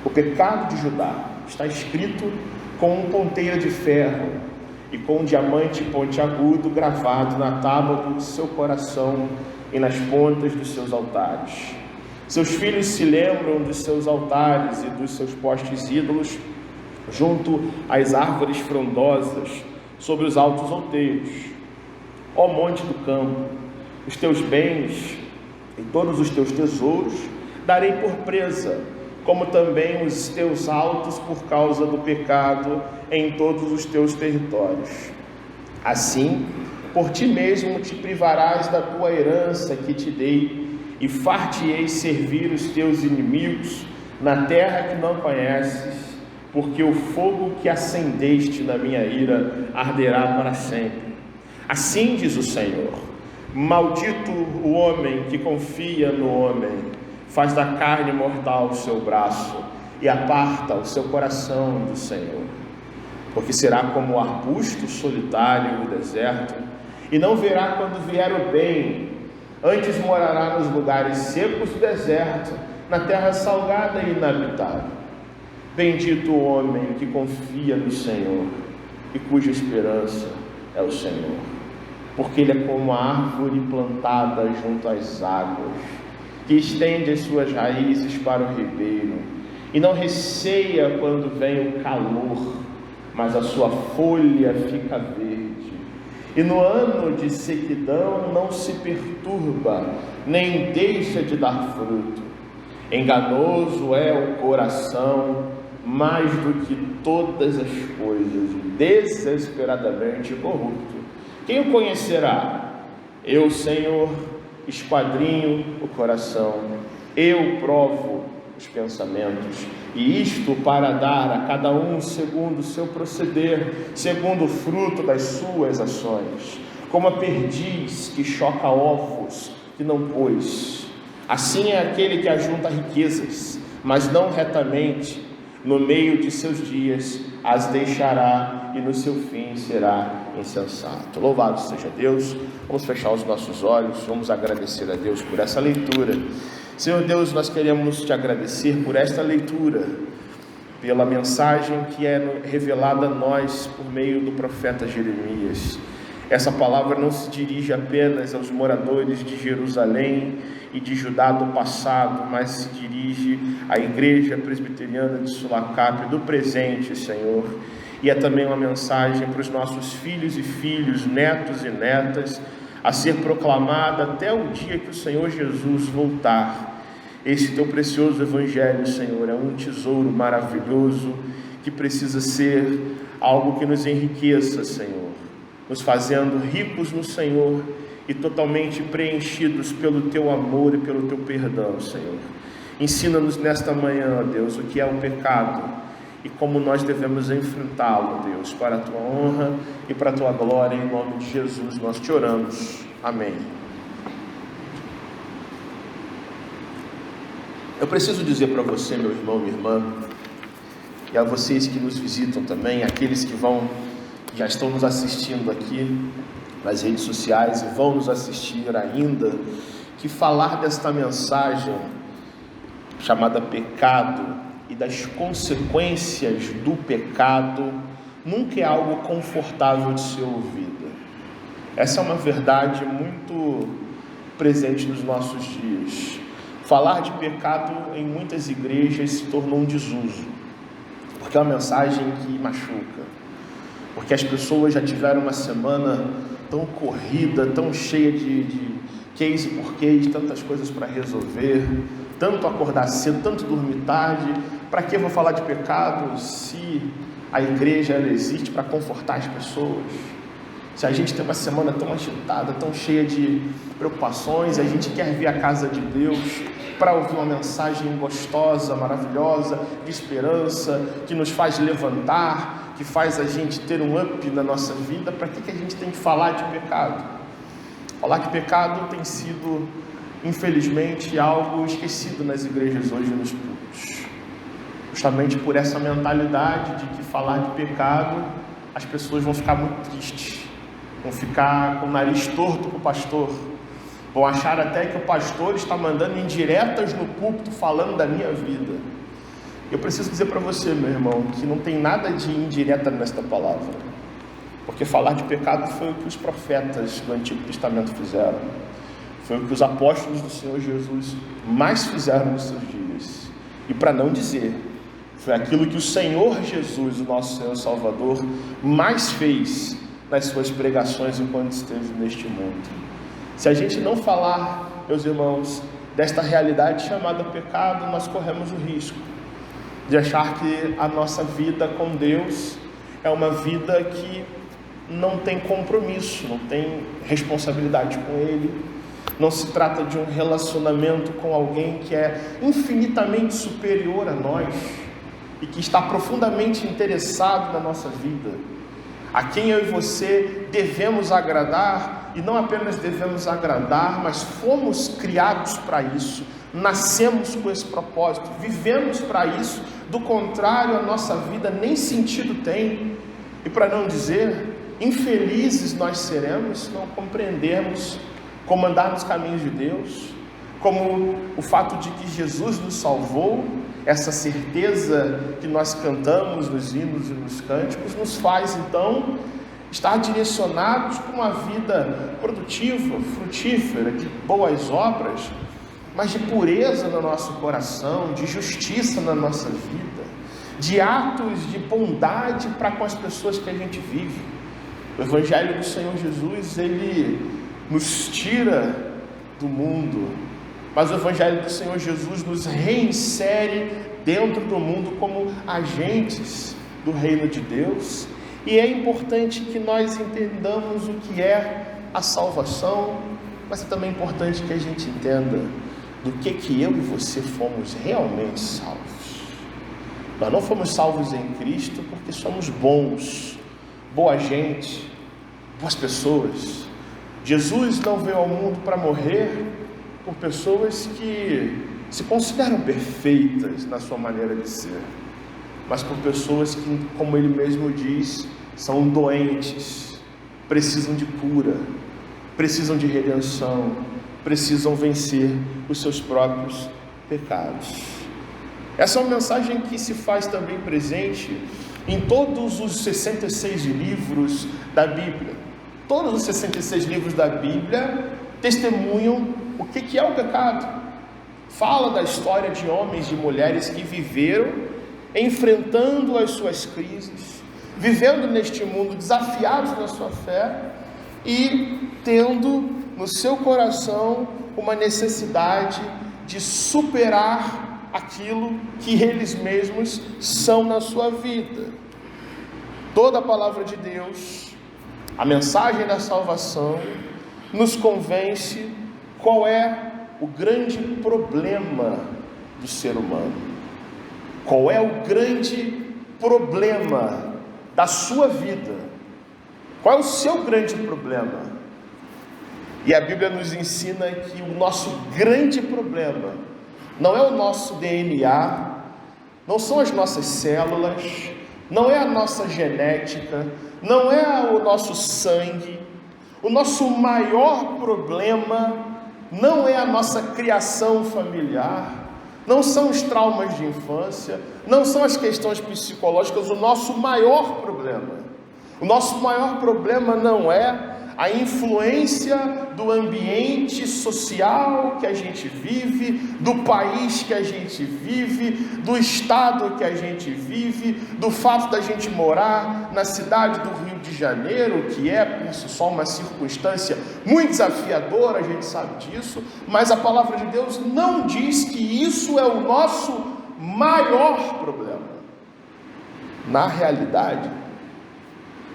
O pecado de Judá está escrito com um ponteiro de ferro e com um diamante pontiagudo gravado na tábua do seu coração e nas pontas dos seus altares. Seus filhos se lembram dos seus altares e dos seus postes ídolos, junto às árvores frondosas, sobre os altos outeiros. Ó monte do campo, os teus bens e todos os teus tesouros darei por presa, como também os teus altos por causa do pecado em todos os teus territórios. Assim, por ti mesmo te privarás da tua herança que te dei, e far-te-ei servir os teus inimigos na terra que não conheces, porque o fogo que acendeste na minha ira arderá para sempre. Assim diz o Senhor: maldito o homem que confia no homem, faz da carne mortal o seu braço e aparta o seu coração do Senhor. Porque será como o arbusto solitário no deserto, e não verá quando vier o bem, antes morará nos lugares secos do deserto, na terra salgada e inabitável. Bendito o homem que confia no Senhor e cuja esperança é o Senhor, porque ele é como a árvore plantada junto às águas, que estende as suas raízes para o ribeiro, e não receia quando vem o calor, mas a sua folha fica verde. E no ano de sequidão não se perturba, nem deixa de dar fruto. Enganoso é o coração, mais do que todas as coisas, desesperadamente corrupto. Quem o conhecerá? Eu, Senhor, esquadrinho o coração, eu provo os pensamentos, e isto para dar a cada um segundo o seu proceder, segundo o fruto das suas ações, como a perdiz que choca ovos que não pôs. Assim é aquele que ajunta riquezas, mas não retamente, no meio de seus dias as deixará, e no seu fim será insensato. Louvado seja Deus. Vamos fechar os nossos olhos, vamos agradecer a Deus por essa leitura. Senhor Deus, nós queremos te agradecer por esta leitura, pela mensagem que é revelada a nós por meio do profeta Jeremias. Essa palavra não se dirige apenas aos moradores de Jerusalém e de Judá do passado, mas se dirige à igreja presbiteriana de Sulacap do presente, Senhor. E é também uma mensagem para os nossos filhos e filhos, netos e netas, a ser proclamada até o dia que o Senhor Jesus voltar. Esse teu precioso evangelho, Senhor, é um tesouro maravilhoso que precisa ser algo que nos enriqueça, Senhor, nos fazendo ricos no Senhor e totalmente preenchidos pelo teu amor e pelo teu perdão, Senhor. Ensina-nos nesta manhã, Deus, o que é o pecado e como nós devemos enfrentá-lo, Deus, para a tua honra e para a tua glória. Em nome de Jesus nós te oramos. Amém. Eu preciso dizer para você, meu irmão, minha irmã, e a vocês que nos visitam também, aqueles que já estão nos assistindo aqui nas redes sociais e vão nos assistir ainda, que falar desta mensagem chamada pecado e das consequências do pecado nunca é algo confortável de ser ouvido. Essa é uma verdade muito presente nos nossos dias. Falar de pecado em muitas igrejas se tornou um desuso, porque é uma mensagem que machuca, porque as pessoas já tiveram uma semana tão corrida, tão cheia de case por case, tantas coisas para resolver, tanto acordar cedo, tanto dormir tarde. Para que eu vou falar de pecado se a igreja ela existe para confortar as pessoas? Se a gente tem uma semana tão agitada, tão cheia de preocupações, a gente quer vir à casa de Deus para ouvir uma mensagem gostosa, maravilhosa, de esperança, que nos faz levantar, que faz a gente ter um up na nossa vida. Para que a gente tem que falar de pecado? Falar de pecado tem sido, infelizmente, algo esquecido nas igrejas hoje, nos cultos. Justamente por essa mentalidade de que falar de pecado, as pessoas vão ficar muito tristes, vão ficar com o nariz torto com o pastor, vão achar até que o pastor está mandando indiretas no púlpito falando da minha vida. Eu preciso dizer para você, meu irmão, que não tem nada de indireta nesta palavra, porque falar de pecado foi o que os profetas do Antigo Testamento fizeram, foi o que os apóstolos do Senhor Jesus mais fizeram nos seus dias, e para não dizer, foi aquilo que o Senhor Jesus, o nosso Senhor Salvador, mais fez nas suas pregações enquanto esteve neste mundo. Se a gente não falar, meus irmãos, desta realidade chamada pecado, nós corremos o risco de achar que a nossa vida com Deus é uma vida que não tem compromisso, não tem responsabilidade com Ele, não se trata de um relacionamento com alguém que é infinitamente superior a nós e que está profundamente interessado na nossa vida, a quem eu e você devemos agradar, e não apenas devemos agradar, mas fomos criados para isso, nascemos com esse propósito, vivemos para isso. Do contrário, a nossa vida nem sentido tem, e para não dizer, infelizes nós seremos se não compreendermos como andar nos caminhos de Deus, como o fato de que Jesus nos salvou, essa certeza que nós cantamos nos hinos e nos cânticos, nos faz então estar direcionados para uma vida produtiva, frutífera, de boas obras, mas de pureza no nosso coração, de justiça na nossa vida, de atos de bondade para com as pessoas que a gente vive. O Evangelho do Senhor Jesus, ele nos tira do mundo, mas o Evangelho do Senhor Jesus nos reinsere dentro do mundo como agentes do reino de Deus. E é importante que nós entendamos o que é a salvação, mas é também importante que a gente entenda do que eu e você fomos realmente salvos. Nós não fomos salvos em Cristo porque somos bons, boa gente, boas pessoas. Jesus não veio ao mundo para morrer por pessoas que se consideram perfeitas na sua maneira de ser, mas por pessoas que, como ele mesmo diz, são doentes, precisam de cura, precisam de redenção, precisam vencer os seus próprios pecados. Essa é uma mensagem que se faz também presente em todos os 66 livros da Bíblia. Todos os 66 livros da Bíblia testemunham o que é o pecado. Fala da história de homens e mulheres que viveram enfrentando as suas crises, vivendo neste mundo desafiados na sua fé e tendo no seu coração uma necessidade de superar aquilo que eles mesmos são na sua vida. Toda a palavra de Deus, a mensagem da salvação, nos convence qual é o grande problema do ser humano. Qual é o grande problema da sua vida? Qual é o seu grande problema? E a Bíblia nos ensina que o nosso grande problema não é o nosso DNA, não são as nossas células, não é a nossa genética, não é o nosso sangue. O nosso maior problema não é a nossa criação familiar, não são os traumas de infância, não são as questões psicológicas. O nosso maior problema não é a influência do ambiente social que a gente vive, do país que a gente vive, do estado que a gente vive, do fato da gente morar na cidade do Rio de Janeiro, que é por si só uma circunstância muito desafiadora, a gente sabe disso, mas a palavra de Deus não diz que isso é o nosso maior problema. Na realidade,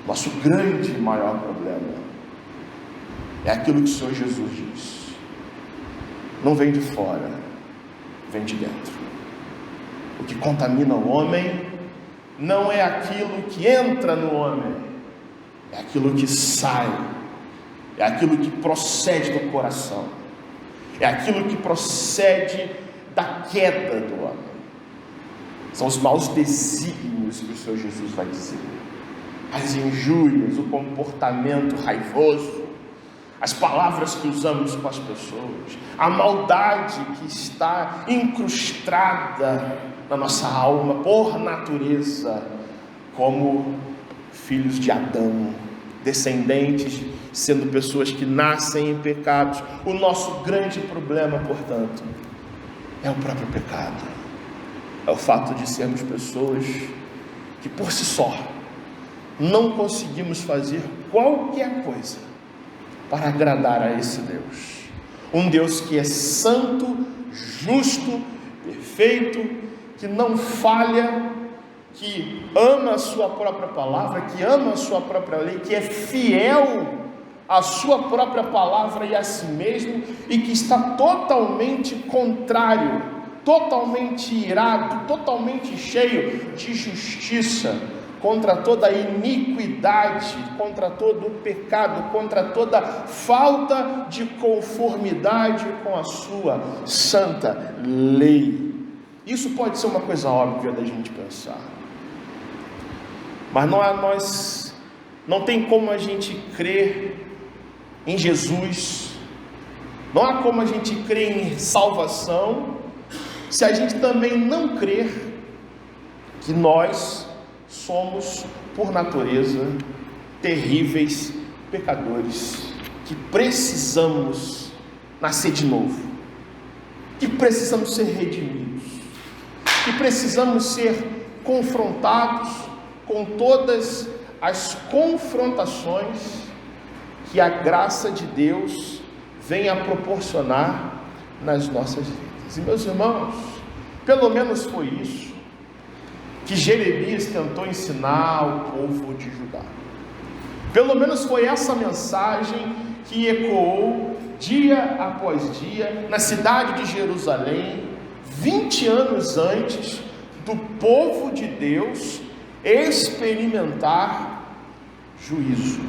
nosso grande maior problema é aquilo que o Senhor Jesus diz: não vem de fora, vem de dentro. O que contamina o homem não é aquilo que entra no homem, é aquilo que sai, é aquilo que procede do coração, é aquilo que procede da queda do homem. São os maus desígnios que o Senhor Jesus vai dizer, as injúrias, o comportamento raivoso, as palavras que usamos com as pessoas, a maldade que está incrustada na nossa alma por natureza, como filhos de Adão, descendentes, sendo pessoas que nascem em pecados. O nosso grande problema, portanto, é o próprio pecado, é o fato de sermos pessoas que por si só não conseguimos fazer qualquer coisa para agradar a esse Deus, um Deus que é santo, justo, perfeito, que não falha, que ama a sua própria palavra, que ama a sua própria lei, que é fiel à sua própria palavra e a si mesmo, e que está totalmente contrário, totalmente irado, totalmente cheio de justiça contra toda a iniquidade, contra todo o pecado, contra toda falta de conformidade com a sua santa lei. Isso pode ser uma coisa óbvia da gente pensar, mas não tem como a gente crer em Jesus, não há como a gente crer em salvação, se a gente também não crer que nós somos, por natureza, terríveis pecadores, que precisamos nascer de novo, que precisamos ser redimidos, que precisamos ser confrontados com todas as confrontações que a graça de Deus vem a proporcionar nas nossas vidas. E meus irmãos, pelo menos foi isso que Jeremias tentou ensinar ao povo de Judá. Pelo menos foi essa mensagem que ecoou dia após dia na cidade de Jerusalém, 20 anos antes do povo de Deus experimentar juízo,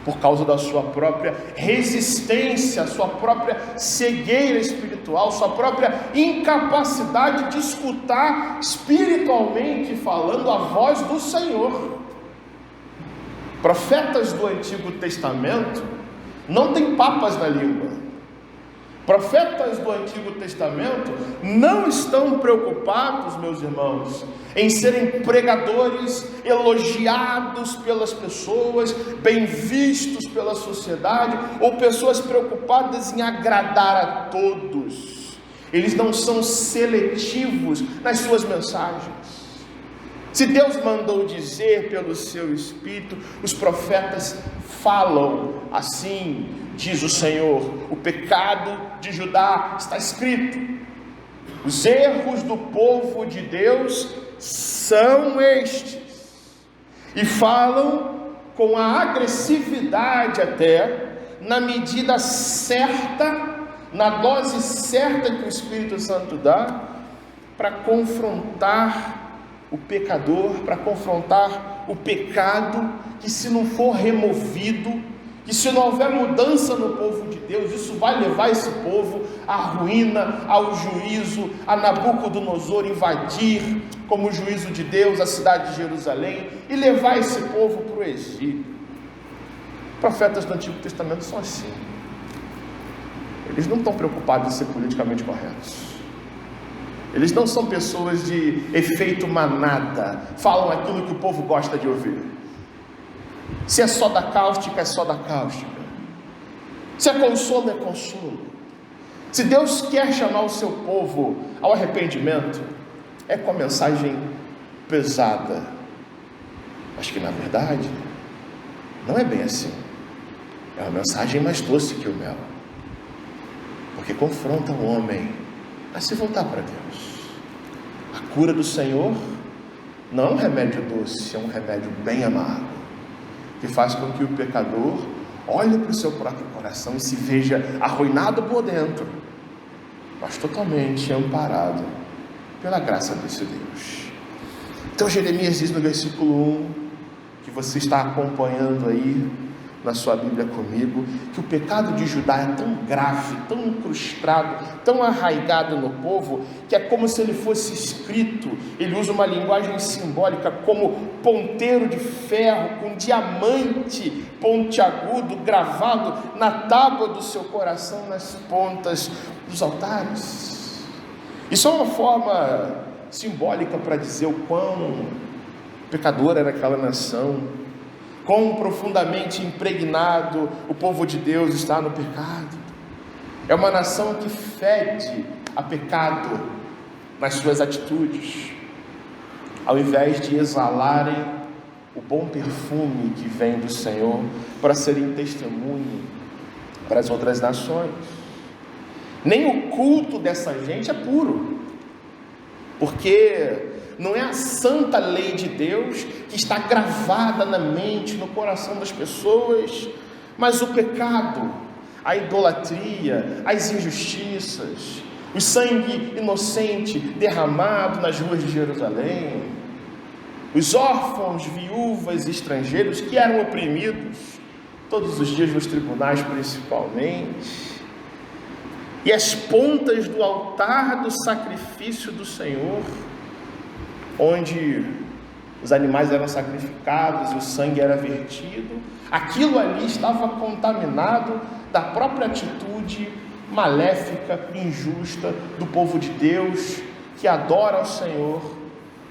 por causa da sua própria resistência, sua própria cegueira espiritual, sua própria incapacidade de escutar espiritualmente falando a voz do Senhor. Profetas do Antigo Testamento não têm papas na língua. Profetas do Antigo Testamento não estão preocupados, meus irmãos, em serem pregadores elogiados pelas pessoas, bem vistos pela sociedade, ou pessoas preocupadas em agradar a todos. Eles não são seletivos nas suas mensagens. Se Deus mandou dizer pelo seu Espírito, os profetas falam assim, diz o Senhor. O pecado de Judá está escrito. Os erros do povo de Deus são estes. E falam com a agressividade até, na medida certa, na dose certa que o Espírito Santo dá, para confrontar o pecador, para confrontar o pecado, que se não for removido, que se não houver mudança no povo de Deus, isso vai levar esse povo à ruína, ao juízo, a Nabucodonosor invadir, como juízo de Deus, a cidade de Jerusalém, e levar esse povo para o exílio. Profetas do Antigo Testamento são assim. Eles não estão preocupados em ser politicamente corretos. Eles não são pessoas de efeito manada, falam aquilo que o povo gosta de ouvir. Se é só da cáustica, é só da cáustica. Se é consolo, é consolo. Se Deus quer chamar o seu povo ao arrependimento, é com a mensagem pesada. Mas que na verdade, não é bem assim. É uma mensagem mais doce que o mel, porque confronta o homem a se voltar para Deus. A cura do Senhor não é um remédio doce, é um remédio bem amargo, que faz com que o pecador olhe para o seu próprio coração e se veja arruinado por dentro, mas totalmente amparado pela graça desse Deus. Então Jeremias diz no versículo 1, que você está acompanhando aí na sua Bíblia comigo, que o pecado de Judá é tão grave, tão incrustado, tão arraigado no povo, que é como se ele fosse escrito. Ele usa uma linguagem simbólica como ponteiro de ferro, com diamante pontiagudo gravado na tábua do seu coração, nas pontas dos altares. Isso é uma forma simbólica para dizer o quão pecadora era aquela nação, quão profundamente impregnado o povo de Deus está no pecado. É uma nação que fede a pecado nas suas atitudes, ao invés de exalarem o bom perfume que vem do Senhor para serem testemunho para as outras nações. Nem o culto dessa gente é puro, porque não é a santa lei de Deus que está gravada na mente, no coração das pessoas, mas o pecado, a idolatria, as injustiças, o sangue inocente derramado nas ruas de Jerusalém, os órfãos, viúvas e estrangeiros que eram oprimidos todos os dias nos tribunais principalmente, e as pontas do altar do sacrifício do Senhor, onde os animais eram sacrificados e o sangue era vertido, aquilo ali estava contaminado da própria atitude maléfica, injusta do povo de Deus, que adora ao Senhor,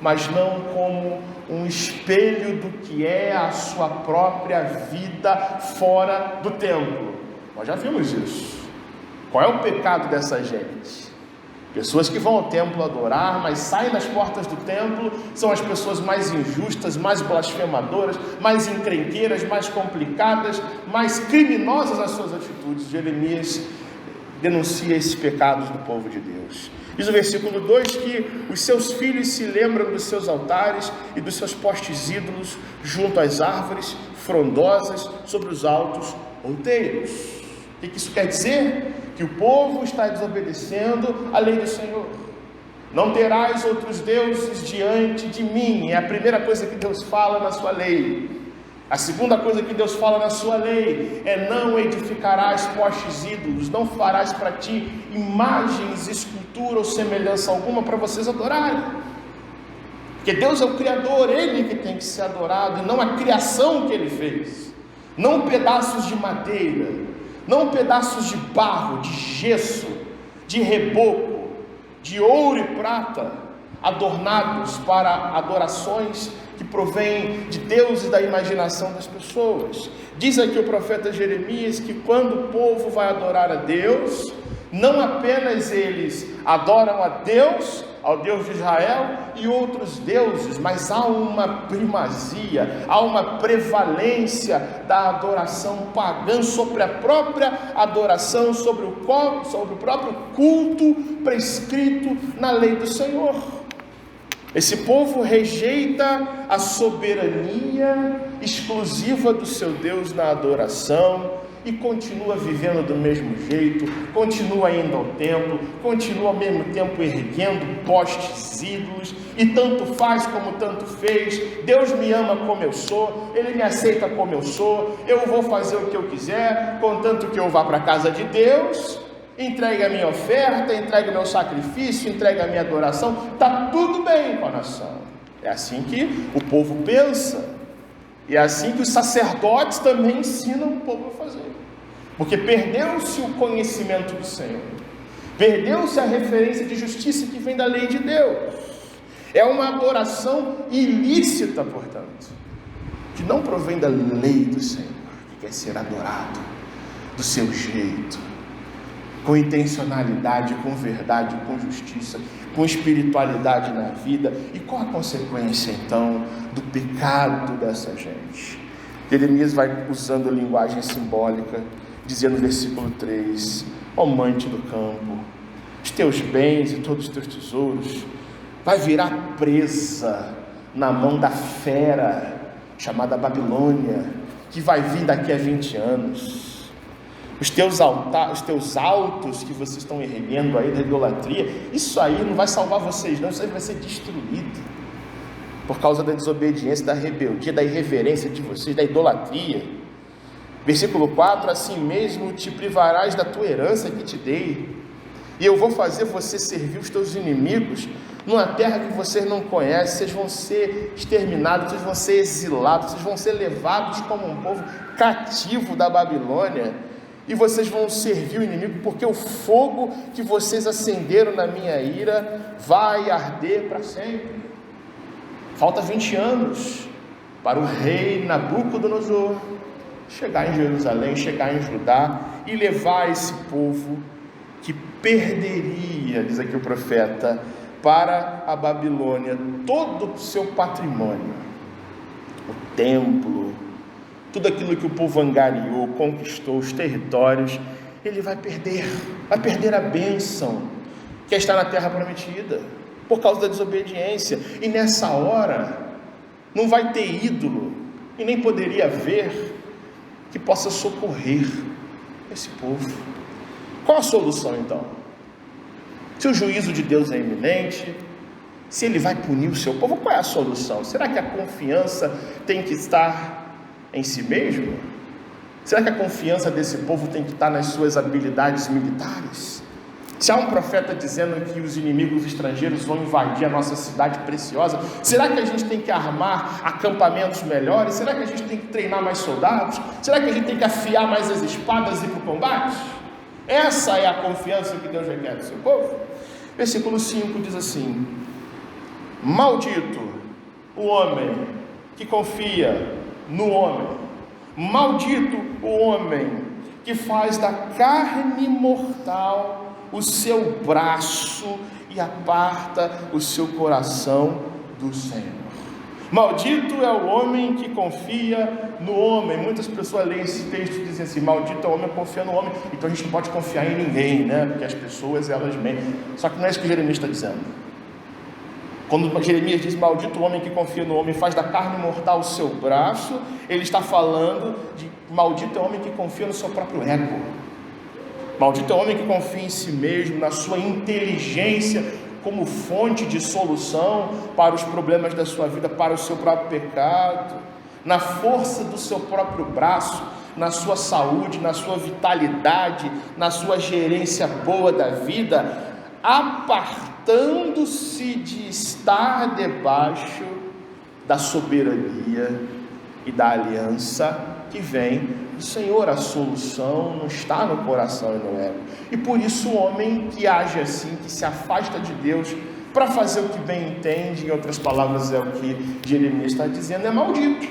mas não como um espelho do que é a sua própria vida fora do templo. Nós já vimos isso. Qual é o pecado dessa gente? Pessoas que vão ao templo adorar, mas saem das portas do templo, são as pessoas mais injustas, mais blasfemadoras, mais encrenqueiras, mais complicadas, mais criminosas nas suas atitudes. Jeremias denuncia esses pecados do povo de Deus. Diz o versículo 2 que os seus filhos se lembram dos seus altares e dos seus postes ídolos junto às árvores frondosas sobre os altos outeiros. O que isso quer dizer? Que o povo está desobedecendo a lei do Senhor. Não terás outros deuses diante de mim. É a primeira coisa que Deus fala na sua lei. A segunda coisa que Deus fala na sua lei é: não edificarás postes ídolos, não farás para ti imagens, escultura ou semelhança alguma para vocês adorarem. Porque Deus é o Criador, Ele que tem que ser adorado, e não a criação que Ele fez. Não pedaços de madeira, não pedaços de barro, de gesso, de reboco, de ouro e prata, adornados para adorações que provém de Deus e da imaginação das pessoas. Diz aqui o profeta Jeremias que quando o povo vai adorar a Deus, não apenas eles adoram a Deus, ao Deus de Israel e outros deuses, mas há uma primazia, há uma prevalência da adoração pagã sobre a própria adoração, sobre o próprio culto prescrito na lei do Senhor. Esse povo rejeita a soberania exclusiva do seu Deus na adoração e continua vivendo do mesmo jeito, continua indo ao templo, continua ao mesmo tempo erguendo postes ídolos, e tanto faz como tanto fez. Deus me ama como eu sou, Ele me aceita como eu sou, eu vou fazer o que eu quiser, contanto que eu vá para a casa de Deus, entregue a minha oferta, entregue o meu sacrifício, entregue a minha adoração, está tudo bem com a nação. É assim que o povo pensa, e é assim que os sacerdotes também ensinam o povo a fazer, porque perdeu-se o conhecimento do Senhor, perdeu-se a referência de justiça que vem da lei de Deus. É uma adoração ilícita, portanto, que não provém da lei do Senhor, que quer ser adorado do seu jeito, com intencionalidade, com verdade, com justiça, com espiritualidade na vida. E qual a consequência então do pecado dessa gente? Jeremias vai usando a linguagem simbólica, dizendo no versículo 3: ó amante do campo, os teus bens e todos os teus tesouros vai virar presa na mão da fera chamada Babilônia, que vai vir daqui a 20 anos. Os teus altos que vocês estão erguendo aí da idolatria, isso aí não vai salvar vocês não, isso aí vai ser destruído, por causa da desobediência, da rebeldia, da irreverência de vocês, da idolatria. Versículo 4: assim mesmo te privarás da tua herança que te dei, e eu vou fazer você servir os teus inimigos numa terra que vocês não conhecem. Vocês vão ser exterminados, vocês vão ser exilados, vocês vão ser levados como um povo cativo da Babilônia, e vocês vão servir o inimigo, porque o fogo que vocês acenderam na minha ira vai arder para sempre. Falta 20 anos para o rei Nabucodonosor chegar em Jerusalém, chegar em Judá e levar esse povo que perderia, diz aqui o profeta, para a Babilônia todo o seu patrimônio, o templo, tudo aquilo que o povo angariou, conquistou, os territórios. Ele vai perder a bênção que está na terra prometida, por causa da desobediência. E nessa hora não vai ter ídolo, e nem poderia haver, que possa socorrer esse povo. Qual a solução então? Se o juízo de Deus é iminente, se ele vai punir o seu povo, qual é a solução? Será que a confiança tem que estar em si mesmo? Será que a confiança desse povo tem que estar nas suas habilidades militares? Se há um profeta dizendo que os inimigos estrangeiros vão invadir a nossa cidade preciosa, será que a gente tem que armar acampamentos melhores? Será que a gente tem que treinar mais soldados? Será que a gente tem que afiar mais as espadas e ir para o combate? Essa é a confiança que Deus requer do seu povo. Versículo 5 diz assim: maldito o homem que confia no homem, maldito o homem que faz da carne mortal o seu braço e aparta o seu coração do Senhor. Maldito é o homem que confia no homem. Muitas pessoas leem esse texto e dizem assim: maldito é o homem que confia no homem. Então a gente não pode confiar em ninguém, né? Porque as pessoas, elas mentem. Só que não é isso que Jeremias está dizendo. Quando Jeremias diz maldito o homem que confia no homem, faz da carne mortal o seu braço, ele está falando de maldito é o homem que confia no seu próprio ego. Maldito é o homem que confia em si mesmo, na sua inteligência como fonte de solução para os problemas da sua vida, para o seu próprio pecado, na força do seu próprio braço, na sua saúde, na sua vitalidade, na sua gerência boa da vida, apartando-se de estar debaixo da soberania e da aliança que vem do Senhor. A solução não está no coração e no ego. E por isso o homem que age assim, que se afasta de Deus para fazer o que bem entende, em outras palavras é o que Jeremias está dizendo, é maldito.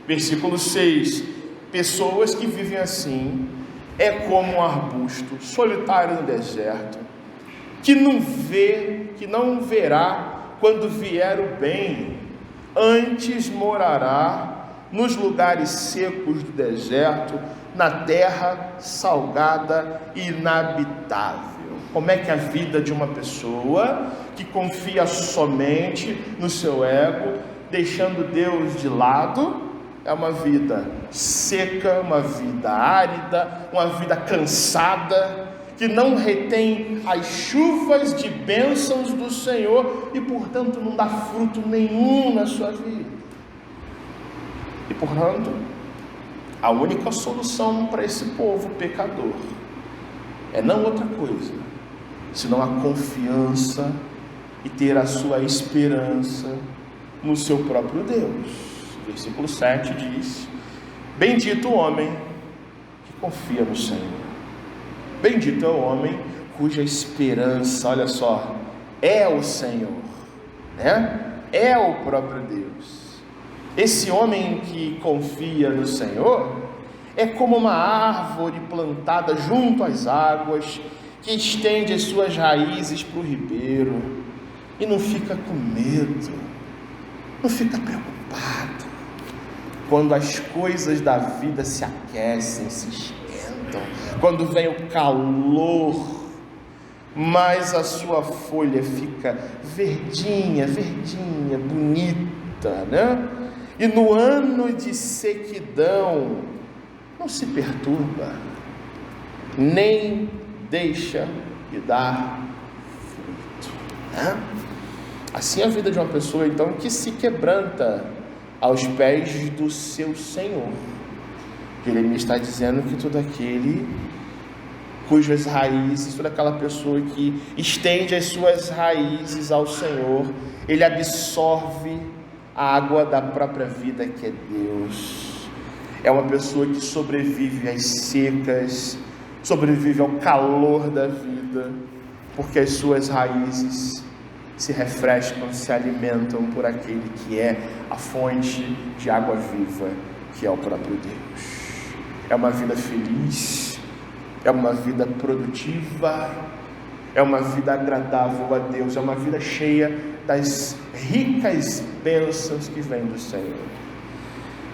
Versículo 6: pessoas que vivem assim é como um arbusto solitário no deserto, que não verá quando vier o bem, antes morará nos lugares secos do deserto, na terra salgada e inabitável. Como é que a vida de uma pessoa que confia somente no seu ego, deixando Deus de lado, é uma vida seca, uma vida árida, uma vida cansada, que não retém as chuvas de bênçãos do Senhor e, portanto, não dá fruto nenhum na sua vida. E, portanto, a única solução para esse povo pecador é não outra coisa, senão a confiança e ter a sua esperança no seu próprio Deus. Versículo 7 diz: bendito o homem que confia no Senhor. Bendito é o homem cuja esperança, olha só, é o Senhor, né? É o próprio Deus. Esse homem que confia no Senhor é como uma árvore plantada junto às águas, que estende as suas raízes para o ribeiro e não fica com medo, não fica preocupado quando as coisas da vida se aquecem, se esquentam, quando vem o calor, mas a sua folha fica verdinha, bonita, né? E no ano de sequidão não se perturba, nem deixa de dar fruto, né? Assim é a vida de uma pessoa então que se quebranta aos pés do seu Senhor. Jeremias está dizendo que todo aquele cujas raízes, toda aquela pessoa que estende as suas raízes ao Senhor, ele absorve a água da própria vida que é Deus. É uma pessoa que sobrevive às secas, sobrevive ao calor da vida, porque as suas raízes se refrescam, se alimentam por aquele que é a fonte de água viva, que é o próprio Deus. É uma vida feliz, é uma vida produtiva, é uma vida agradável a Deus, é uma vida cheia das ricas bênçãos que vêm do Senhor.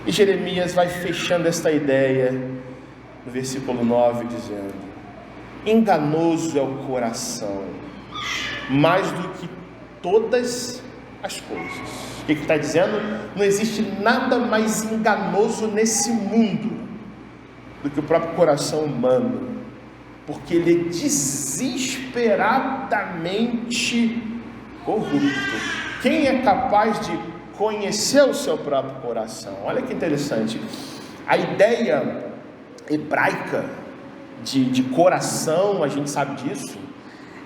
E Jeremias vai fechando esta ideia no versículo 9, dizendo: enganoso é o coração, mais do que todas as coisas. O que está dizendo? Não existe nada mais enganoso nesse mundo do que o próprio coração humano, porque ele é desesperadamente corrupto. Quem é capaz de conhecer o seu próprio coração? Olha que interessante, a ideia hebraica de coração, a gente sabe disso,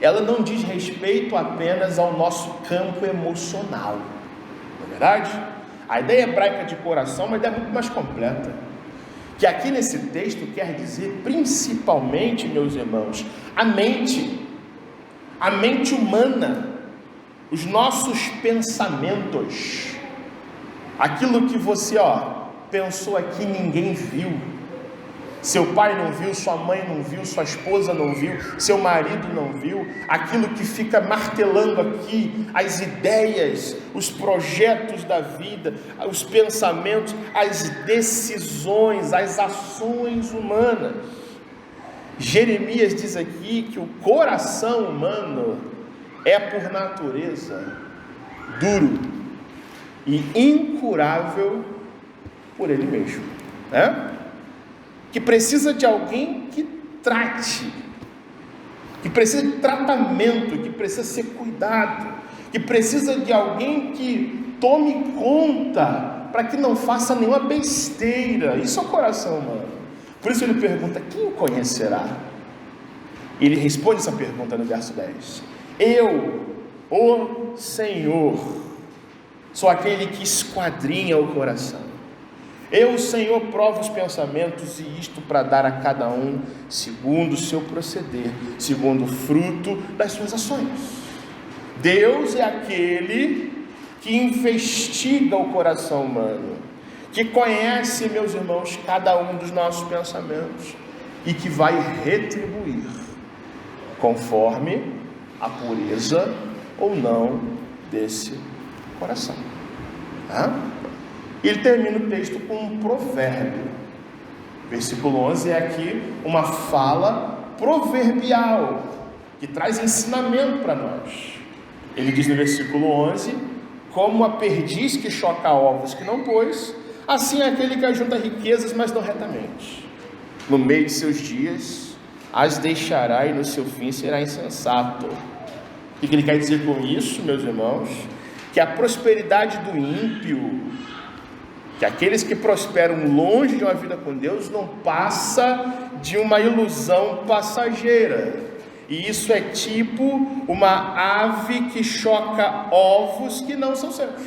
ela não diz respeito apenas ao nosso campo emocional, não é verdade? A ideia hebraica de coração é uma ideia muito mais completa, que aqui nesse texto quer dizer principalmente, meus irmãos, a mente humana, os nossos pensamentos, aquilo que você pensou aqui ninguém viu, seu pai não viu, sua mãe não viu, sua esposa não viu, seu marido não viu, aquilo que fica martelando aqui, as ideias, os projetos da vida, os pensamentos, as decisões, as ações humanas. Jeremias diz aqui que o coração humano é por natureza duro e incurável por ele mesmo, né? Que precisa de alguém que trate, que precisa de tratamento, que precisa ser cuidado, que precisa de alguém que tome conta, para que não faça nenhuma besteira. Isso é o coração humano. Por isso ele pergunta: quem o conhecerá? Ele responde essa pergunta no verso 10: eu, o Senhor, sou aquele que esquadrinha o coração. Eu, o Senhor, provo os pensamentos, e isto para dar a cada um segundo o seu proceder, segundo o fruto das suas ações. Deus é aquele que investiga o coração humano, que conhece, meus irmãos, cada um dos nossos pensamentos, e que vai retribuir conforme a pureza ou não desse coração. Ele termina o texto com um provérbio. Versículo 11 é aqui uma fala proverbial, que traz ensinamento para nós. Ele diz no versículo 11: como a perdiz que choca ovos que não pôs, assim é aquele que ajunta riquezas, mas não retamente. No meio de seus dias as deixará, e no seu fim será insensato. O que ele quer dizer com isso, meus irmãos? Que a prosperidade do ímpio, que aqueles que prosperam longe de uma vida com Deus, não passa de uma ilusão passageira. E isso é tipo uma ave que choca ovos que não são seus.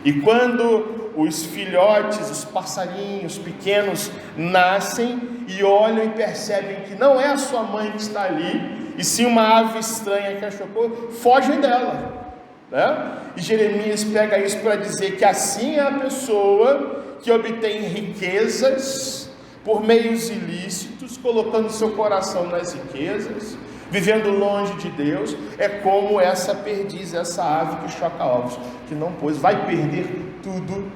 E quando os filhotes, os passarinhos pequenos nascem e olham e percebem que não é a sua mãe que está ali, e sim uma ave estranha que a chocou, fogem dela. E Jeremias pega isso para dizer que assim é a pessoa que obtém riquezas por meios ilícitos, colocando seu coração nas riquezas, vivendo longe de Deus. É como essa perdiz, essa ave que choca ovos, que não pôs, vai perder tudo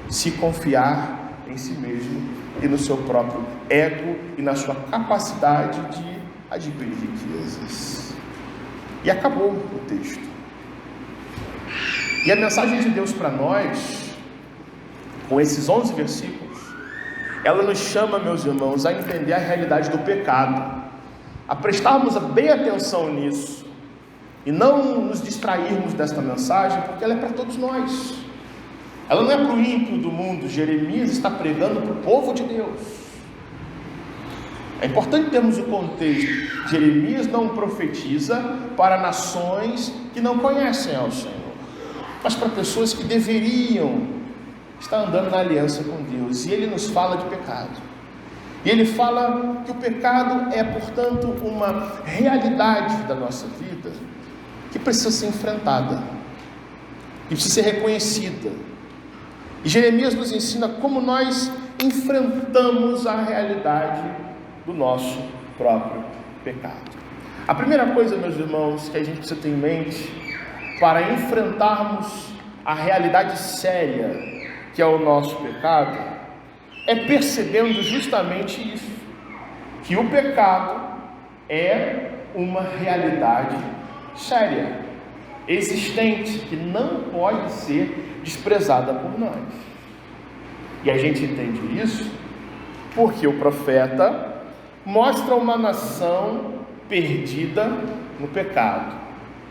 se confiar em si mesmo e no seu próprio ego e na sua capacidade de adquirir riquezas. E acabou o texto. E a mensagem de Deus para nós, com esses 11 versículos, ela nos chama, meus irmãos, a entender a realidade do pecado, a prestarmos bem atenção nisso, e não nos distrairmos desta mensagem, porque ela é para todos nós. Ela não é para o ímpio do mundo. Jeremias está pregando para o povo de Deus. É importante termos o contexto. Jeremias não profetiza para nações que não conhecem ao Senhor, mas para pessoas que deveriam estar andando na aliança com Deus. E ele nos fala de pecado. E ele fala que o pecado é, portanto, uma realidade da nossa vida que precisa ser enfrentada, que precisa ser reconhecida. E Jeremias nos ensina como nós enfrentamos a realidade do nosso próprio pecado. A primeira coisa, meus irmãos, que a gente precisa ter em mente para enfrentarmos a realidade séria que é o nosso pecado, é percebendo justamente isso, que o pecado é uma realidade séria, existente, que não pode ser desprezada por nós. E a gente entende isso porque o profeta mostra uma nação perdida no pecado.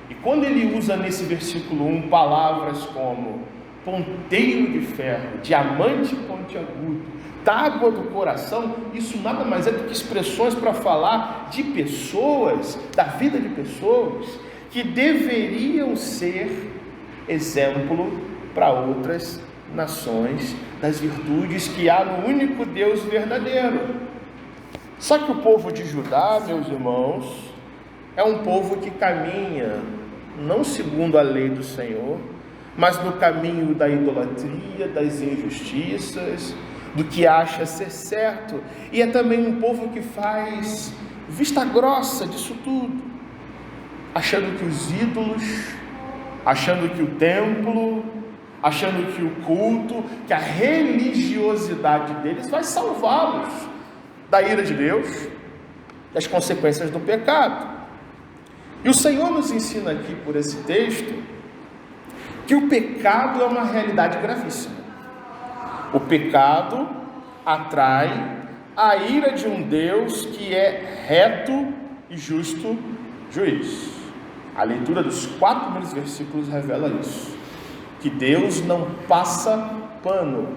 E quando ele usa nesse versículo 1 palavras como ponteiro de ferro, diamante pontiagudo, tábua do coração, isso nada mais é do que expressões para falar de pessoas, da vida de pessoas que deveriam ser exemplo para outras nações das virtudes que há no único Deus verdadeiro. Só que o povo de Judá, meus irmãos, é um povo que caminha não segundo a lei do Senhor, mas no caminho da idolatria, das injustiças, do que acha ser certo. E é também um povo que faz vista grossa disso tudo, achando que os ídolos, achando que o templo, achando que o culto, que a religiosidade deles vai salvá-los da ira de Deus, das consequências do pecado. E o Senhor nos ensina aqui por esse texto que o pecado é uma realidade gravíssima. O pecado atrai a ira de um Deus que é reto e justo juiz. A leitura dos 4 primeiros versículos revela isso, que Deus não passa pano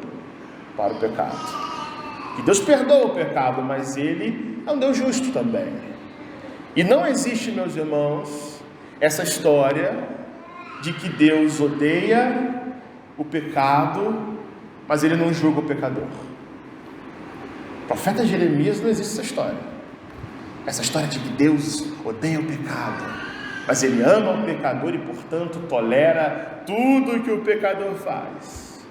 para o pecado, que Deus perdoa o pecado, mas Ele é um Deus justo também. E não existe, meus irmãos, essa história de que Deus odeia o pecado, mas Ele não julga o pecador. O profeta Jeremias não existe essa história de que Deus odeia o pecado, mas Ele ama o pecador e, portanto, tolera tudo que o pecador faz.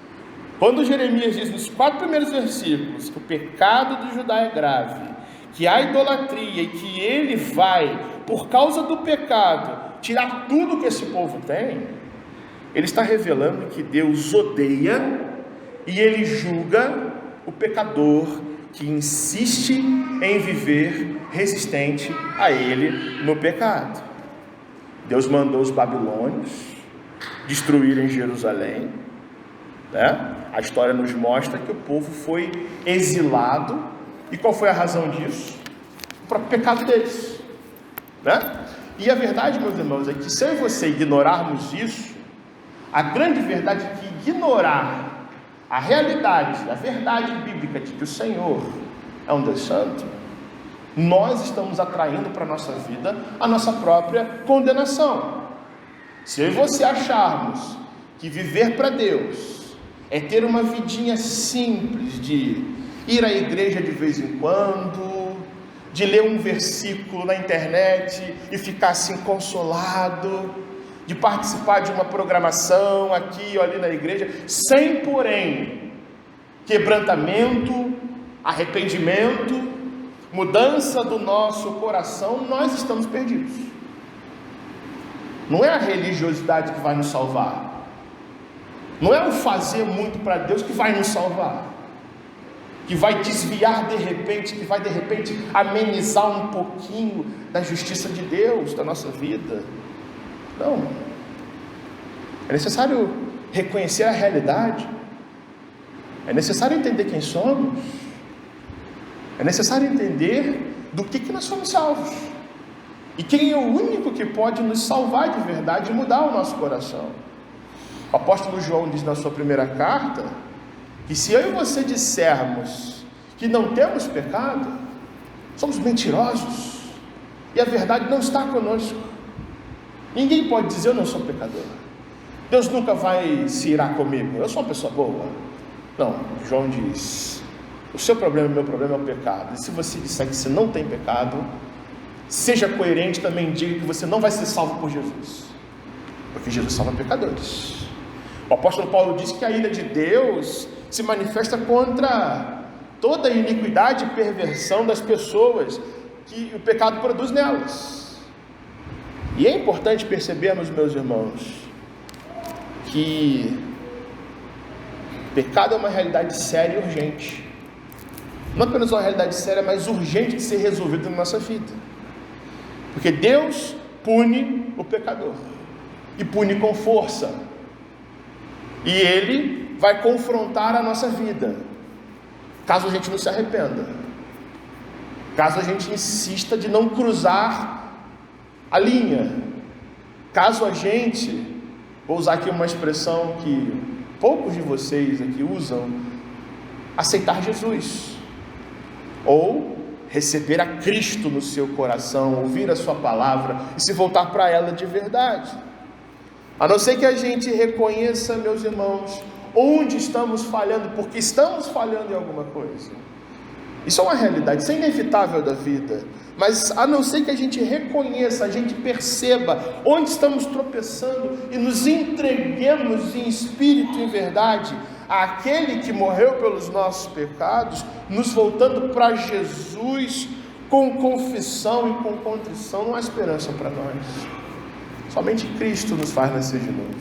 Quando Jeremias diz nos 4 primeiros versículos que o pecado de Judá é grave, que há idolatria e que ele vai, por causa do pecado, tirar tudo que esse povo tem, ele está revelando que Deus odeia e ele julga o pecador que insiste em viver resistente a ele no pecado. Deus mandou os babilônios destruírem Jerusalém, né? A história nos mostra que o povo foi exilado. E qual foi a razão disso? O próprio pecado deles, né? E a verdade, meus irmãos, é que se eu e você ignorarmos isso, a grande verdade é que ignorar a realidade, a verdade bíblica de que o Senhor é um Deus santo, nós estamos atraindo para a nossa vida a nossa própria condenação. Se eu e você acharmos que viver para Deus é ter uma vidinha simples de ir à igreja de vez em quando, de ler um versículo na internet e ficar assim consolado, de participar de uma programação aqui ou ali na igreja, sem porém quebrantamento, arrependimento, mudança do nosso coração, nós estamos perdidos. Não é a religiosidade que vai nos salvar, não é o fazer muito para Deus que vai nos salvar, que vai desviar de repente, que vai de repente amenizar um pouquinho da justiça de Deus da nossa vida. Não, é necessário reconhecer a realidade, é necessário entender quem somos, é necessário entender do que nós somos salvos, e quem é o único que pode nos salvar de verdade e mudar o nosso coração. O apóstolo João diz na sua primeira carta que se eu e você dissermos que não temos pecado, somos mentirosos e a verdade não está conosco. Ninguém pode dizer eu não sou pecador. Deus nunca vai se irar comigo, eu sou uma pessoa boa. Não, João diz, o seu problema e o meu problema é o pecado. E se você disser que você não tem pecado, seja coerente, também diga que você não vai ser salvo por Jesus, porque Jesus salva pecadores. O apóstolo Paulo diz que a ira de Deus se manifesta contra toda a iniquidade e perversão das pessoas que o pecado produz nelas. E é importante percebermos, meus irmãos, que pecado é uma realidade séria e urgente. Não apenas uma realidade séria, mas urgente de ser resolvida na nossa vida. Porque Deus pune o pecador, e pune com força, e Ele vai confrontar a nossa vida, caso a gente não se arrependa, caso a gente insista de não cruzar a linha, caso a gente, vou usar aqui uma expressão que poucos de vocês aqui usam, aceitar Jesus, ou receber a Cristo no seu coração, ouvir a sua palavra e se voltar para ela de verdade. A não ser que a gente reconheça, meus irmãos, onde estamos falhando, porque estamos falhando em alguma coisa. Isso é uma realidade, isso é inevitável da vida. Mas a não ser que a gente reconheça, a gente perceba onde estamos tropeçando e nos entreguemos em espírito e em verdade àquele que morreu pelos nossos pecados, nos voltando para Jesus com confissão e com contrição, não há esperança para nós. Somente Cristo nos faz nascer de novo.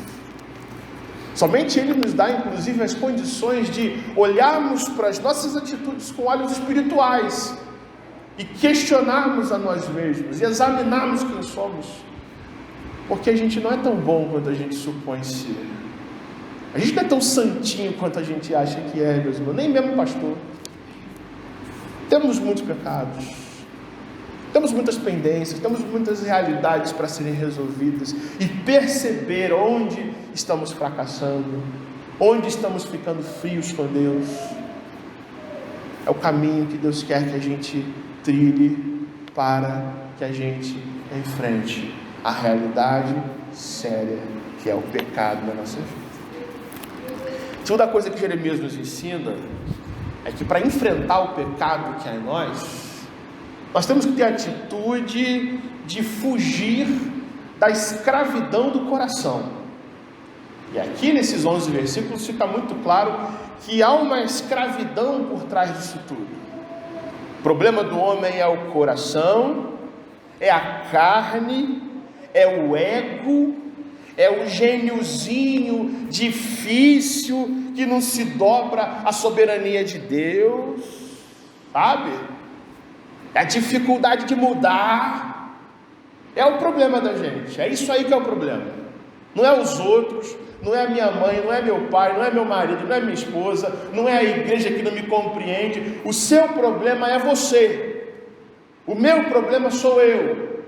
Somente Ele nos dá, inclusive, as condições de olharmos para as nossas atitudes com olhos espirituais e questionarmos a nós mesmos e examinarmos quem somos, porque a gente não é tão bom quanto a gente supõe ser. A gente não é tão santinho quanto a gente acha que é, meus irmãos, nem mesmo pastor. Temos muitos pecados, temos muitas pendências, temos muitas realidades para serem resolvidas, e perceber onde estamos fracassando, onde estamos ficando frios com Deus, é o caminho que Deus quer que a gente trilhe para que a gente enfrente a realidade séria que é o pecado na nossa vida. A segunda coisa que Jeremias nos ensina é que para enfrentar o pecado que há em nós temos que ter a atitude de fugir da escravidão do coração. E aqui nesses 11 versículos fica muito claro que há uma escravidão por trás disso tudo. O problema do homem é o coração, é a carne, é o ego, é o gêniozinho difícil que não se dobra à soberania de Deus, sabe? É a dificuldade de mudar, é o problema da gente, é isso aí que é o problema. Não é os outros, não é a minha mãe, não é meu pai, não é meu marido, não é minha esposa, não é a igreja que não me compreende. O seu problema é você, o meu problema sou eu.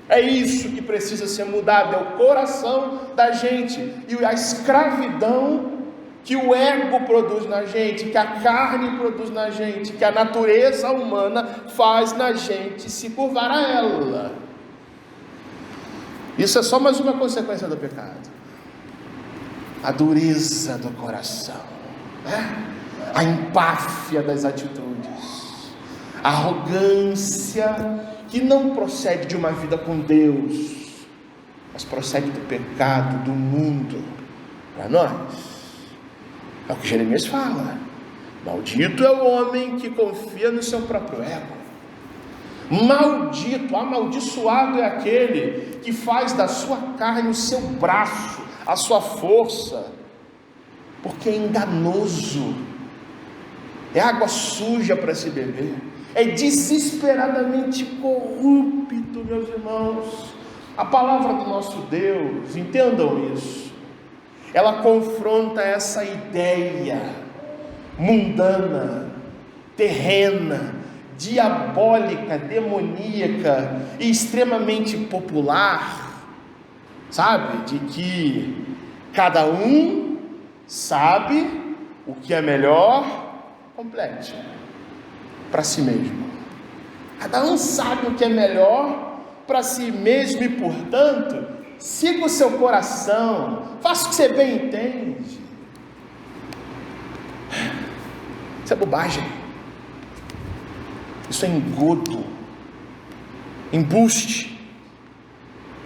É isso que precisa ser mudado, é o coração da gente, e a escravidão que o ego produz na gente, que a carne produz na gente, que a natureza humana faz na gente se curvar a ela. Isso é só mais uma consequência do pecado. A dureza do coração, a empáfia das atitudes, a arrogância que não procede de uma vida com Deus, mas procede do pecado, do mundo, para nós. É o que Jeremias fala: maldito é o homem que confia no seu próprio ego. Maldito, amaldiçoado é aquele que faz da sua carne o seu braço, a sua força, porque é enganoso, é água suja para se beber, é desesperadamente corrupto, meus irmãos. A palavra do nosso Deus, entendam isso, ela confronta essa ideia mundana, terrena, diabólica, demoníaca e extremamente popular, sabe, de que Cada um sabe o que é melhor, complete, para si mesmo. Cada um sabe o que é melhor para si mesmo e, portanto, siga o seu coração, faça o que você bem entende. Isso é bobagem. Isso é engodo, embuste,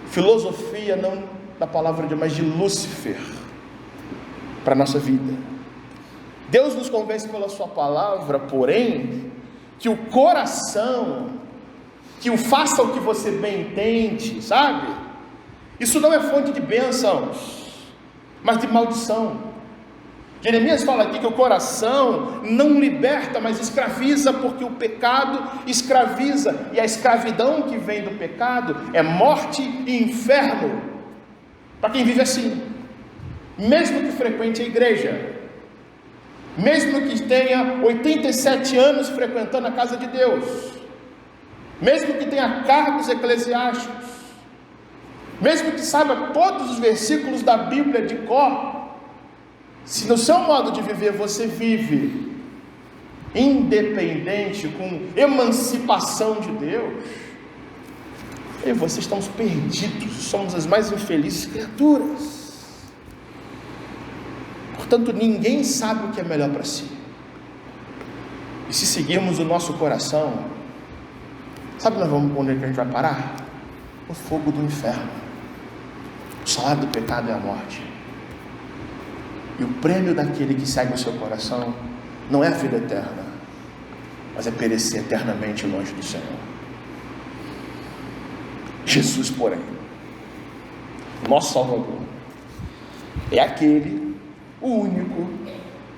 filosofia não da palavra de Deus, mas de Lúcifer para a nossa vida. Deus nos convence pela sua palavra, porém, que o coração, que o faça o que você bem entende, sabe? Isso não é fonte de bênçãos, mas de maldição. Jeremias fala aqui que o coração não liberta, mas escraviza, porque o pecado escraviza, e a escravidão que vem do pecado é morte e inferno, para quem vive assim, mesmo que frequente a igreja, mesmo que tenha 87 anos frequentando a casa de Deus, mesmo que tenha cargos eclesiásticos, mesmo que saiba todos os versículos da Bíblia de cor, se no seu modo de viver você vive independente, com emancipação de Deus, eu e você estamos perdidos, somos as mais infelizes criaturas. Portanto, ninguém sabe o que é melhor para si. E se seguirmos o nosso coração, sabe onde é que a gente vai parar? No fogo do inferno. O salário do pecado é a morte. E o prêmio daquele que segue o seu coração não é a vida eterna, mas é perecer eternamente longe do Senhor. Jesus, porém, nosso Salvador, é aquele, o único,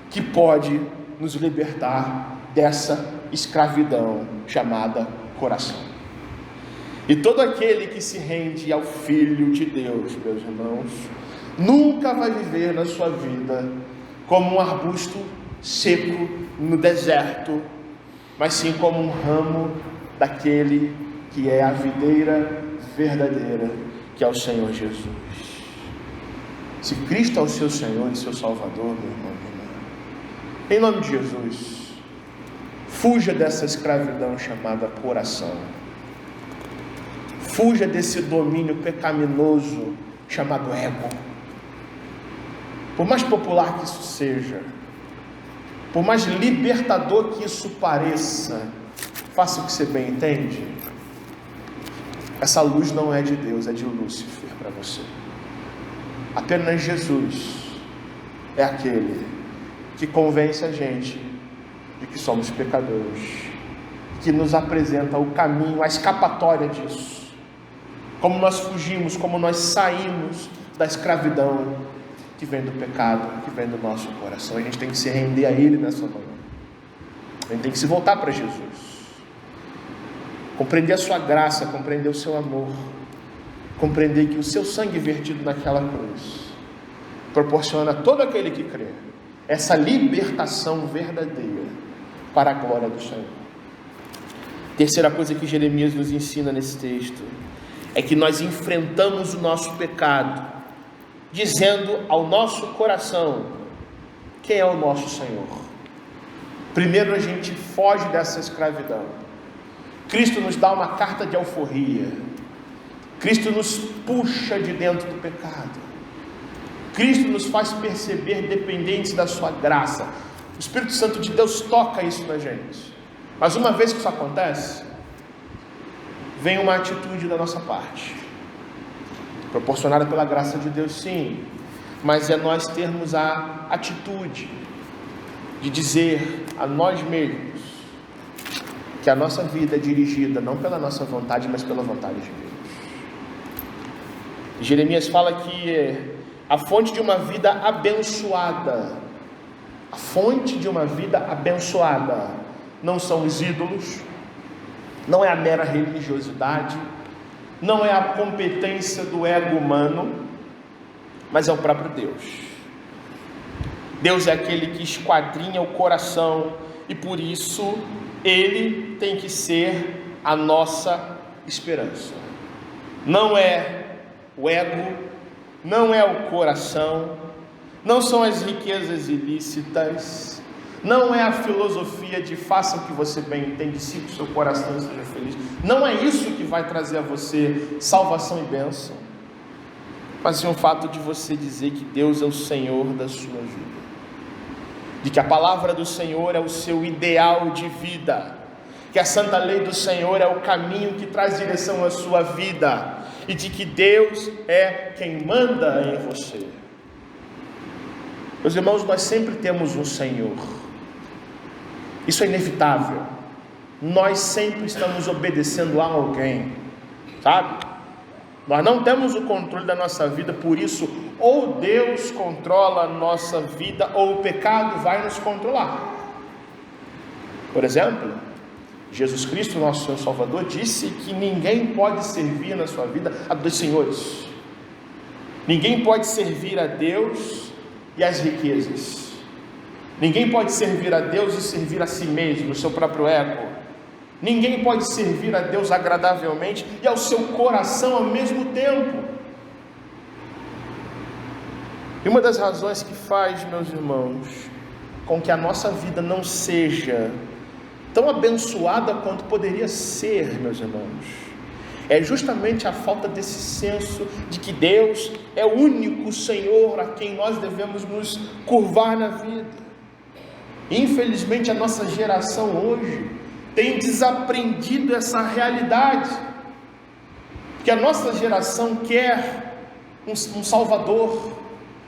que pode nos libertar dessa escravidão chamada coração. E todo aquele que se rende ao Filho de Deus, meus irmãos, nunca vai viver na sua vida como um arbusto seco no deserto, mas sim como um ramo daquele que é a videira verdadeira, que é o Senhor Jesus. Se Cristo é o seu Senhor e seu Salvador, meu irmão, em nome de Jesus, fuja dessa escravidão chamada coração, fuja desse domínio pecaminoso chamado ego. Por mais popular que isso seja, por mais libertador que isso pareça, faça o que você bem entende. Essa luz não é de Deus, é de Lúcifer para você. Apenas Jesus é aquele que convence a gente de que somos pecadores, que nos apresenta o caminho, a escapatória disso, como nós fugimos, como nós saímos da escravidão que vem do pecado, que vem do nosso coração. A gente tem que se render a Ele nessa manhã, a gente tem que se voltar para Jesus, compreender a sua graça, compreender o seu amor, compreender que o seu sangue vertido naquela cruz proporciona a todo aquele que crê essa libertação verdadeira para a glória do Senhor. Terceira coisa que Jeremias nos ensina nesse texto é que nós enfrentamos o nosso pecado dizendo ao nosso coração quem é o nosso Senhor. Primeiro a gente foge dessa escravidão. Cristo nos dá uma carta de alforria. Cristo nos puxa de dentro do pecado. Cristo nos faz perceber dependentes da sua graça. O Espírito Santo de Deus toca isso na gente. Mas uma vez que isso acontece, vem uma atitude da nossa parte, proporcionada pela graça de Deus, sim, mas é nós termos a atitude de dizer a nós mesmos que a nossa vida é dirigida não pela nossa vontade, mas pela vontade de Deus. Jeremias fala que a fonte de uma vida abençoada, a fonte de uma vida abençoada não são os ídolos, não é a mera religiosidade, não é a competência do ego humano, mas é o próprio Deus. Deus é aquele que esquadrinha o coração e por isso Ele tem que ser a nossa esperança. Não é o ego, não é o coração, não são as riquezas ilícitas, não é a filosofia de faça o que você bem entende, se o seu coração seja feliz. Não é isso que vai trazer a você salvação e bênção, mas sim o fato de você dizer que Deus é o Senhor da sua vida, de que a palavra do Senhor é o seu ideal de vida, que a santa lei do Senhor é o caminho que traz direção à sua vida, e de que Deus é quem manda em você. Meus irmãos, nós sempre temos um Senhor, isso é inevitável, nós sempre estamos obedecendo a alguém, sabe? Nós não temos o controle da nossa vida, por isso, ou Deus controla a nossa vida, ou o pecado vai nos controlar. Por exemplo, Jesus Cristo, nosso Senhor Salvador, disse que ninguém pode servir na sua vida a dois senhores. Ninguém pode servir a Deus e as riquezas. Ninguém pode servir a Deus e servir a si mesmo, o seu próprio ego. Ninguém pode servir a Deus agradavelmente e ao seu coração ao mesmo tempo. E uma das razões que faz, meus irmãos, com que a nossa vida não seja tão abençoada quanto poderia ser, meus irmãos, é justamente a falta desse senso de que Deus é o único Senhor a quem nós devemos nos curvar na vida. Infelizmente, a nossa geração hoje tem desaprendido essa realidade, que a nossa geração quer um Salvador,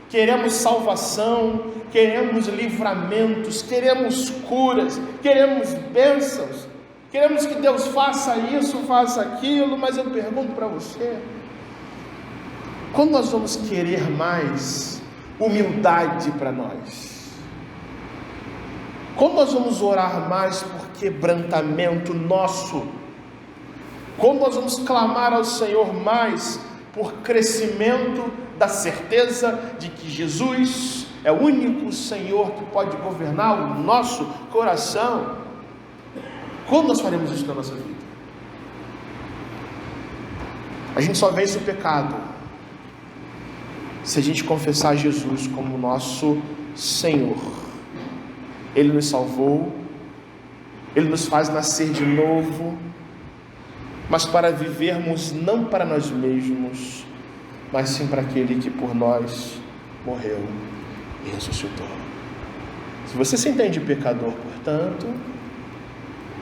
queremos salvação, queremos livramentos, queremos curas, queremos bênçãos, queremos que Deus faça isso, faça aquilo, mas eu pergunto para você, quando nós vamos querer mais humildade para nós? Quando nós vamos orar mais por quebrantamento nosso? Quando nós vamos clamar ao Senhor mais por crescimento da certeza de que Jesus é o único Senhor que pode governar o nosso coração? Quando nós faremos isso na nossa vida? A gente só vence o pecado se a gente confessar Jesus como nosso Senhor. Ele nos salvou, Ele nos faz nascer de novo, mas para vivermos não para nós mesmos, mas sim para aquele que por nós morreu e ressuscitou. Se você se entende pecador, portanto,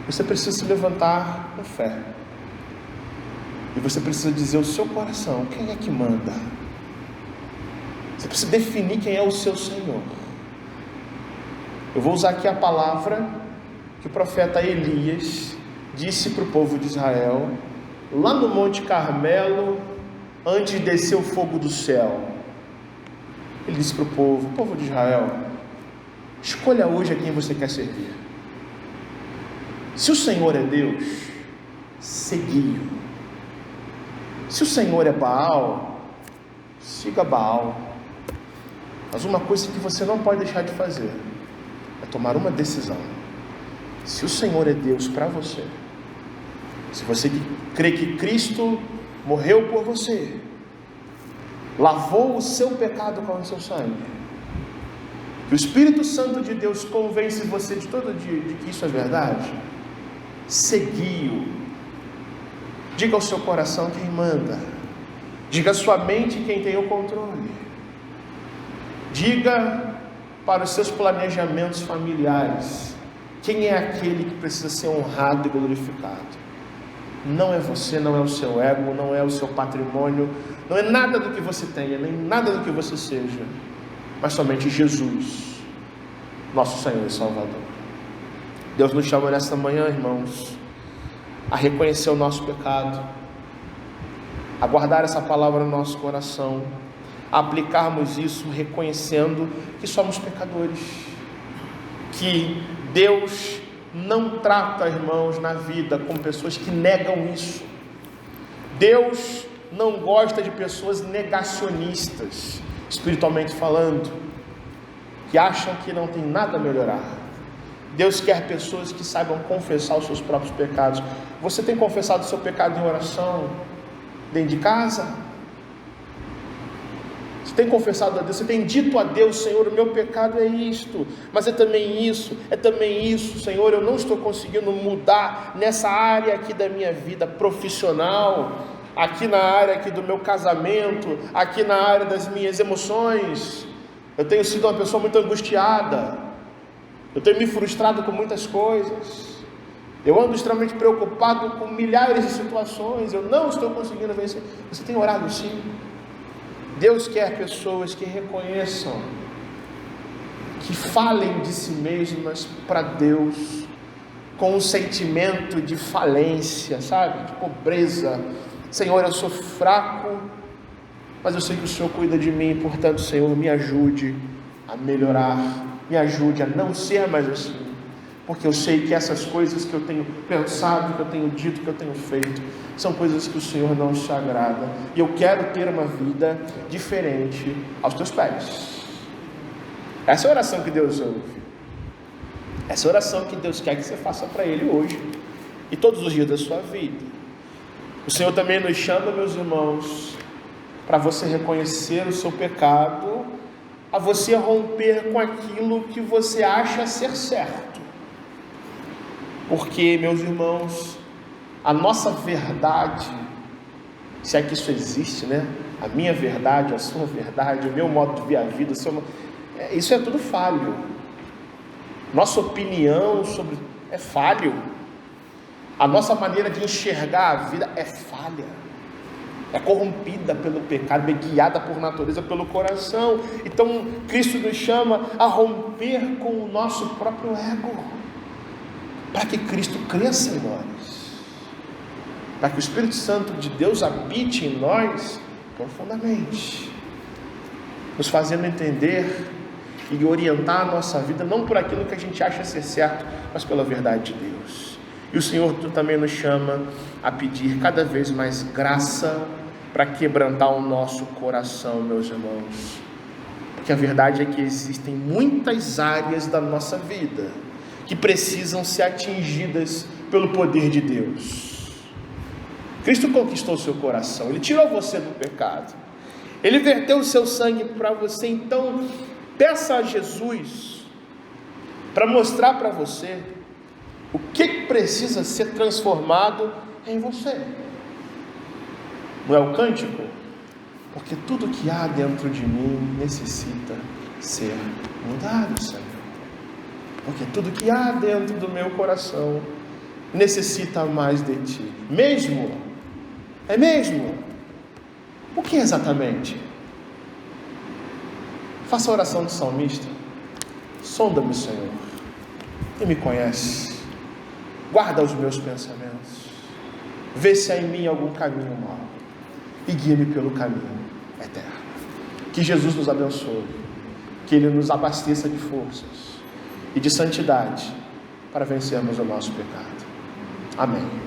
você precisa se levantar com fé, e você precisa dizer ao seu coração, quem é que manda? Você precisa definir quem é o seu Senhor. Eu vou usar aqui a palavra que o profeta Elias disse para o povo de Israel, lá no Monte Carmelo, antes de descer o fogo do céu. Ele disse para o povo de Israel, escolha hoje a quem você quer servir. Se o Senhor é Deus, segui-o. Se o Senhor é Baal, siga Baal. Mas uma coisa que você não pode deixar de fazer é tomar uma decisão. Se o Senhor é Deus para você, se você crê que Cristo morreu por você, lavou o seu pecado com o seu sangue, que o Espírito Santo de Deus convence você de todo dia de que isso é verdade, segui-o. Diga ao seu coração quem manda, diga à sua mente quem tem o controle, diga para os seus planejamentos familiares quem é aquele que precisa ser honrado e glorificado. Não é você, não é o seu ego, não é o seu patrimônio, não é nada do que você tenha, nem nada do que você seja, mas somente Jesus, nosso Senhor e Salvador. Deus nos chama nesta manhã, irmãos, a reconhecer o nosso pecado, a guardar essa palavra no nosso coração, a aplicarmos isso reconhecendo que somos pecadores, que Deus não trata, irmãos, na vida com pessoas que negam isso. Deus não gosta de pessoas negacionistas, espiritualmente falando, que acham que não tem nada a melhorar. Deus quer pessoas que saibam confessar os seus próprios pecados. Você tem confessado o seu pecado em oração, dentro de casa? tem confessado a Deus, você tem dito a Deus: Senhor, o meu pecado é isto, mas é também isso, Senhor, eu não estou conseguindo mudar nessa área aqui da minha vida profissional, aqui na área aqui do meu casamento, aqui na área das minhas emoções, eu tenho sido uma pessoa muito angustiada, eu tenho me frustrado com muitas coisas, eu ando extremamente preocupado com milhares de situações, eu não estou conseguindo vencer. Você tem orado sim? Deus quer pessoas que reconheçam, que falem de si mesmas para Deus, com um sentimento de falência, sabe? De pobreza. Senhor, eu sou fraco, mas eu sei que o Senhor cuida de mim, portanto, Senhor, me ajude a melhorar, me ajude a não ser mais assim, porque eu sei que essas coisas que eu tenho pensado, que eu tenho dito, que eu tenho feito, são coisas que o Senhor não se agrada, e eu quero ter uma vida diferente aos teus pés. Essa é a oração que Deus ouve, essa é a oração que Deus quer que você faça para Ele hoje, e todos os dias da sua vida. O Senhor também nos chama, meus irmãos, para você reconhecer o seu pecado, a você romper com aquilo que você acha ser certo, porque, meus irmãos, a nossa verdade, se é que isso existe, né? A minha verdade, a sua verdade, o meu modo de ver a vida, isso é tudo falho. Nossa opinião sobre é falho. A nossa maneira de enxergar a vida é falha, é corrompida pelo pecado, é guiada por natureza pelo coração. Então Cristo nos chama a romper com o nosso próprio ego, para que Cristo cresça em nós, para que o Espírito Santo de Deus habite em nós profundamente, nos fazendo entender e orientar a nossa vida, não por aquilo que a gente acha ser certo, mas pela verdade de Deus. E o Senhor também nos chama a pedir cada vez mais graça para quebrantar o nosso coração, meus irmãos, porque a verdade é que existem muitas áreas da nossa vida que precisam ser atingidas pelo poder de Deus. Cristo conquistou o seu coração, Ele tirou você do pecado, Ele verteu o seu sangue para você. Então peça a Jesus para mostrar para você o que precisa ser transformado em você. Não é o cântico? Porque tudo que há dentro de mim necessita ser mudado, Senhor. Porque tudo que há dentro do meu coração necessita mais de Ti. Mesmo? É mesmo? O que exatamente? Faça a oração do salmista. Sonda-me, Senhor, e me conhece. Guarda os meus pensamentos. Vê se há em mim algum caminho mau e guia-me pelo caminho eterno. Que Jesus nos abençoe, que Ele nos abasteça de forças e de santidade para vencermos o nosso pecado. Amém.